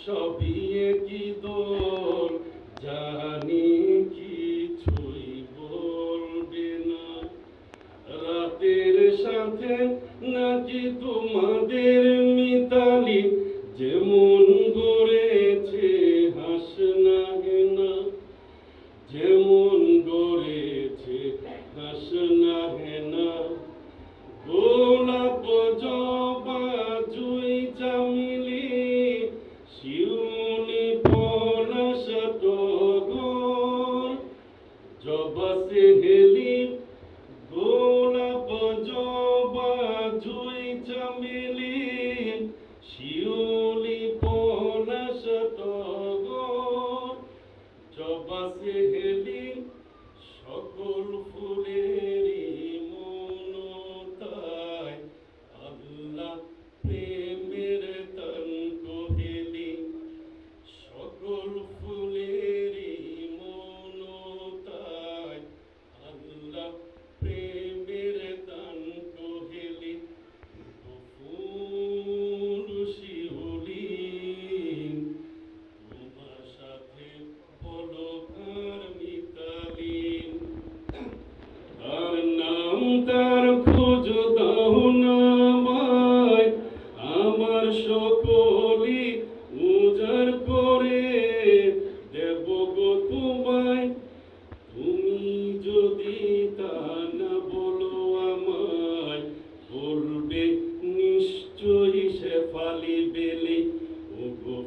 সবই কি দোল জানি কিছুই বলবে না রাতের সাথে নাকি তোমাদের মিতালি যেমন গড়েছে হাসনা হেনা যেমন গড়েছে হাসনা হেনা গোলাপ জবা জুই চামেলি শিউলি পলাশ টগর জবা সেহেলি গোলাপ জবা জুই চামেলি শিউলি পলাশ টগর জবা সেহেলি সকল ফুলেরই মন তাই আল্লাহ প্রেমের তান কহেলি সকল ফুলেরই মন তাই আল্লাহ প্রেমের তান কহেলি ফুল শিউলি তোমার সাথে বলো কার মিতালি তার নাম তার খোঁজ দাও না আমায় আমার সকলি উজাড় করে দেব গো তোমায় তুমি যদি তা না বলো আমায় বলবে নিশ্চয়ই শেফালি বেলি ও গো